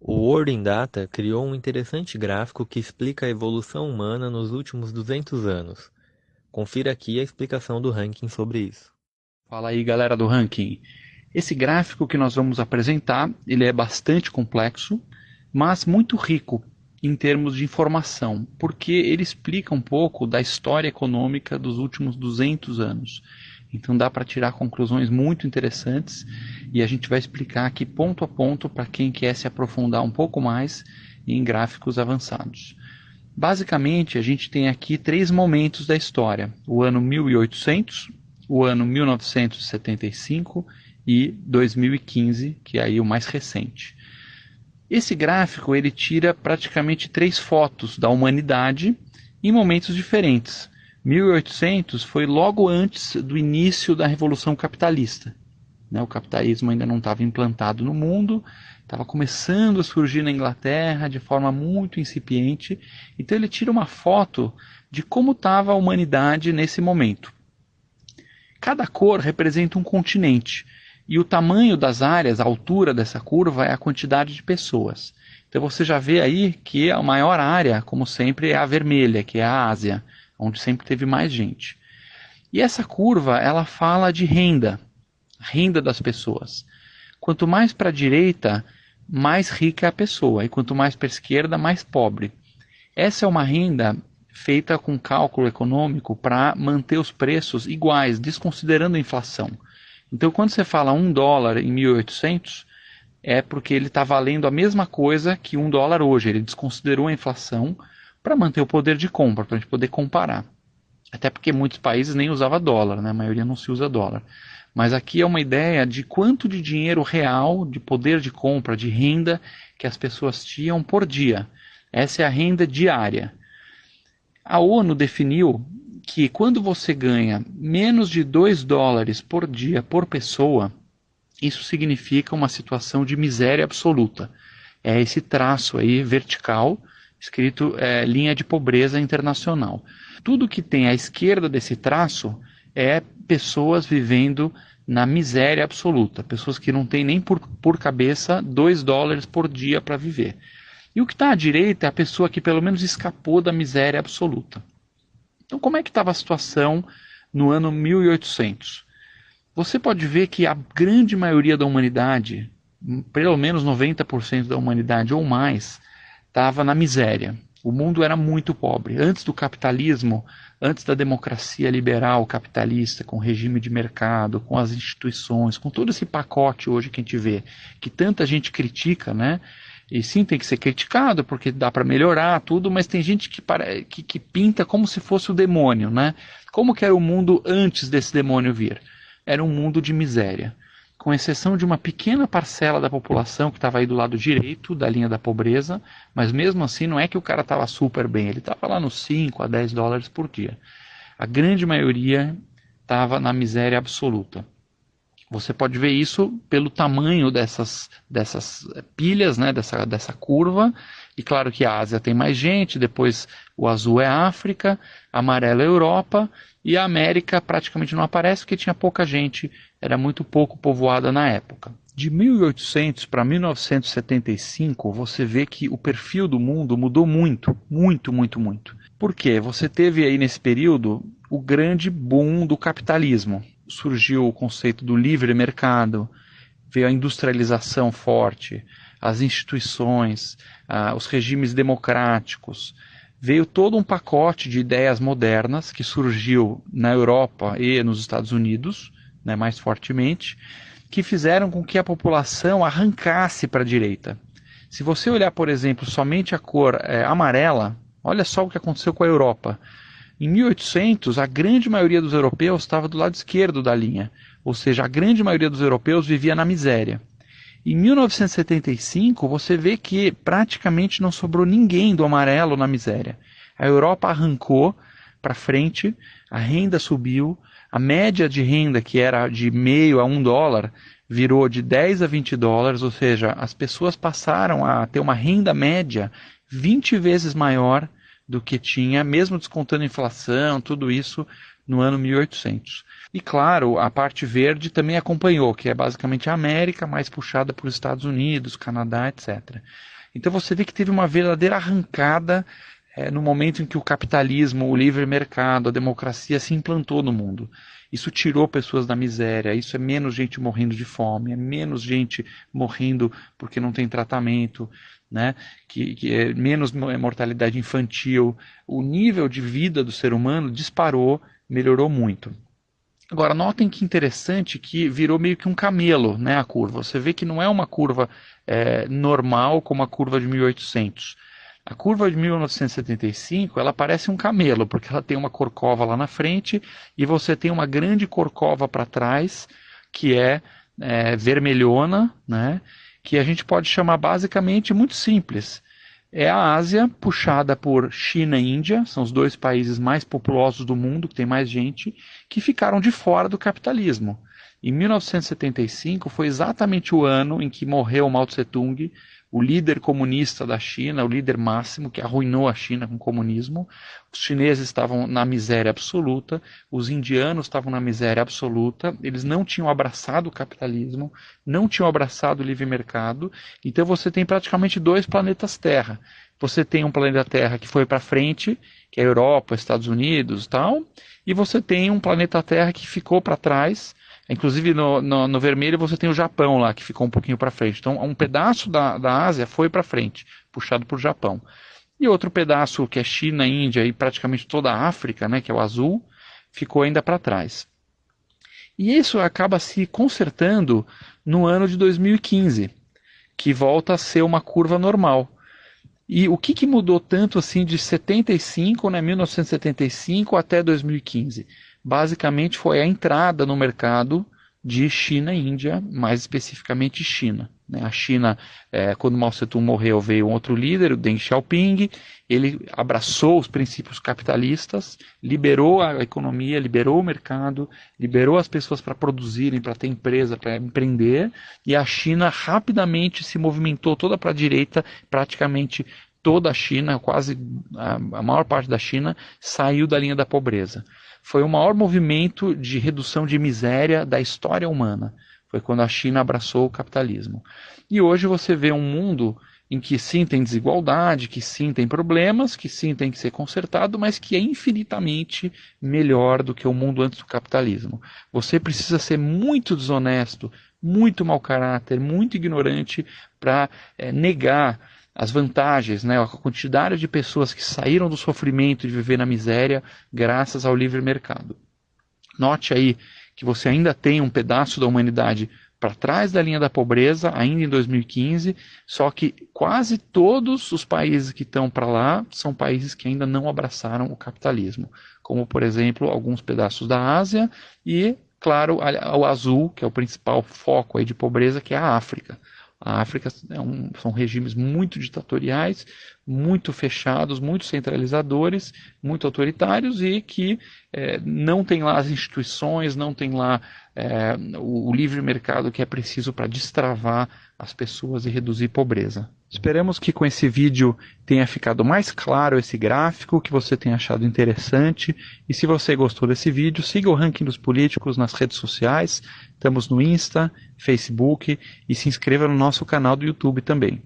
O World in Data criou um interessante gráfico que explica a evolução humana nos últimos 200 anos. Confira aqui a explicação do ranking sobre isso. Fala aí, galera do ranking. Esse gráfico que nós vamos apresentar, ele é bastante complexo, mas muito rico em termos de informação, porque ele explica um pouco da história econômica dos últimos 200 anos. Então dá para tirar conclusões muito interessantes e a gente vai explicar aqui ponto a ponto para quem quer se aprofundar um pouco mais em gráficos avançados. Basicamente, a gente tem aqui três momentos da história: o ano 1800, o ano 1975 e 2015, que é aí o mais recente. Esse gráfico ele tira praticamente três fotos da humanidade em momentos diferentes. 1800 foi logo antes do início da Revolução Capitalista. O capitalismo ainda não estava implantado no mundo, estava começando a surgir na Inglaterra de forma muito incipiente. Então ele tira uma foto de como estava a humanidade nesse momento. Cada cor representa um continente, e o tamanho das áreas, a altura dessa curva, é a quantidade de pessoas. Então você já vê aí que a maior área, como sempre, é a vermelha, que é a Ásia, onde sempre teve mais gente. E essa curva, ela fala de renda, renda das pessoas. Quanto mais para a direita, mais rica é a pessoa, e quanto mais para a esquerda, mais pobre. Essa é uma renda feita com cálculo econômico para manter os preços iguais, desconsiderando a inflação. Então, quando você fala $1 em 1800, é porque ele está valendo a mesma coisa que $1 hoje. Ele desconsiderou a inflação para manter o poder de compra, para a gente poder comparar. Até porque muitos países nem usavam dólar, né? A maioria não se usa dólar. Mas aqui é uma ideia de quanto de dinheiro real, de poder de compra, de renda que as pessoas tinham por dia. Essa é a renda diária. A ONU definiu que quando você ganha menos de $2 por dia por pessoa, isso significa uma situação de miséria absoluta. É esse traço aí vertical, escrito linha de pobreza internacional. Tudo que tem à esquerda desse traço é pessoas vivendo na miséria absoluta, pessoas que não têm nem por cabeça $2 por dia para viver. E o que está à direita é a pessoa que pelo menos escapou da miséria absoluta. Então, como é que estava a situação no ano 1800? Você pode ver que a grande maioria da humanidade, pelo menos 90% da humanidade ou mais, estava na miséria. O mundo era muito pobre. Antes do capitalismo, antes da democracia liberal capitalista, com o regime de mercado, com as instituições, com todo esse pacote hoje que a gente vê, que tanta gente critica, né? E sim, tem que ser criticado, porque dá para melhorar tudo, mas tem gente que pinta como se fosse o demônio, né? Como que era o mundo antes desse demônio vir? Era um mundo de miséria. Com exceção de uma pequena parcela da população que estava aí do lado direito da linha da pobreza, mas mesmo assim não é que o cara estava super bem, ele estava lá nos $5 a $10 por dia. A grande maioria estava na miséria absoluta. Você pode ver isso pelo tamanho dessas pilhas, né, dessa curva. E claro que a Ásia tem mais gente, depois o azul é a África, amarelo é a Europa, e a América praticamente não aparece porque tinha pouca gente, era muito pouco povoada na época. De 1800 para 1975, você vê que o perfil do mundo mudou muito, muito, muito, muito. Por quê? Você teve aí nesse período o grande boom do capitalismo. Surgiu o conceito do livre mercado, veio a industrialização forte, as instituições, os regimes democráticos, veio todo um pacote de ideias modernas que surgiu na Europa e nos Estados Unidos, né, mais fortemente, que fizeram com que a população arrancasse para a direita. Se você olhar, por exemplo, somente a cor amarela, olha só o que aconteceu com a Europa. Em 1800, a grande maioria dos europeus estava do lado esquerdo da linha, ou seja, a grande maioria dos europeus vivia na miséria. Em 1975, você vê que praticamente não sobrou ninguém do amarelo na miséria. A Europa arrancou para frente, a renda subiu, a média de renda, que era de meio a $1, virou de 10 a $20, ou seja, as pessoas passaram a ter uma renda média 20 vezes maior do que tinha, mesmo descontando inflação, tudo isso, no ano 1800. E claro, a parte verde também acompanhou, que é basicamente a América, mais puxada para os Estados Unidos, Canadá, etc. Então você vê que teve uma verdadeira arrancada no momento em que o capitalismo, o livre mercado, a democracia se implantou no mundo. Isso tirou pessoas da miséria, isso é menos gente morrendo de fome, é menos gente morrendo porque não tem tratamento, né? que é menos mortalidade infantil. O nível de vida do ser humano disparou, melhorou muito. Agora, notem que interessante que virou meio que um camelo, né, a curva. Você vê que não é uma curva normal como a curva de 1800. A curva de 1975, ela parece um camelo, porque ela tem uma corcova lá na frente e você tem uma grande corcova para trás, que é vermelhona, né, que a gente pode chamar basicamente muito simples. É a Ásia puxada por China e Índia, são os dois países mais populosos do mundo, que tem mais gente, que ficaram de fora do capitalismo. Em 1975 foi exatamente o ano em que morreu Mao Tse-tung, o líder comunista da China, o líder máximo que arruinou a China com o comunismo. Os chineses estavam na miséria absoluta, os indianos estavam na miséria absoluta, eles não tinham abraçado o capitalismo, não tinham abraçado o livre mercado, então você tem praticamente dois planetas Terra. Você tem um planeta Terra que foi para frente, que é a Europa, Estados Unidos e tal, e você tem um planeta Terra que ficou para trás. Inclusive no vermelho você tem o Japão lá, que ficou um pouquinho para frente. Então um pedaço da Ásia foi para frente, puxado por Japão. E outro pedaço, que é China, Índia e praticamente toda a África, né, que é o azul, ficou ainda para trás. E isso acaba se consertando no ano de 2015, que volta a ser uma curva normal. E o que mudou tanto assim de 75, né, 1975 até 2015? Basicamente foi a entrada no mercado de China e Índia, mais especificamente China. A China, quando Mao Tse-tung morreu, veio um outro líder, o Deng Xiaoping, ele abraçou os princípios capitalistas, liberou a economia, liberou o mercado, liberou as pessoas para produzirem, para ter empresa, para empreender, e a China rapidamente se movimentou toda para a direita, praticamente toda a China, quase a maior parte da China, saiu da linha da pobreza. Foi o maior movimento de redução de miséria da história humana. Foi quando a China abraçou o capitalismo. E hoje você vê um mundo em que sim tem desigualdade, que sim tem problemas, que sim tem que ser consertado, mas que é infinitamente melhor do que o mundo antes do capitalismo. Você precisa ser muito desonesto, muito mau caráter, muito ignorante para negar as vantagens, né, a quantidade de pessoas que saíram do sofrimento de viver na miséria graças ao livre mercado. Note aí que você ainda tem um pedaço da humanidade para trás da linha da pobreza, ainda em 2015, só que quase todos os países que estão para lá são países que ainda não abraçaram o capitalismo, como, por exemplo, alguns pedaços da Ásia e, claro, o azul, que é o principal foco aí de pobreza, que é a África. A África são regimes muito ditatoriais, muito fechados, muito centralizadores, muito autoritários e que não tem lá as instituições, não tem lá o livre mercado que é preciso para destravar as pessoas e reduzir pobreza. Esperamos que com esse vídeo tenha ficado mais claro esse gráfico, que você tenha achado interessante. E se você gostou desse vídeo, siga o Ranking dos Políticos nas redes sociais. Estamos no Insta, Facebook e se inscreva no nosso canal do YouTube também.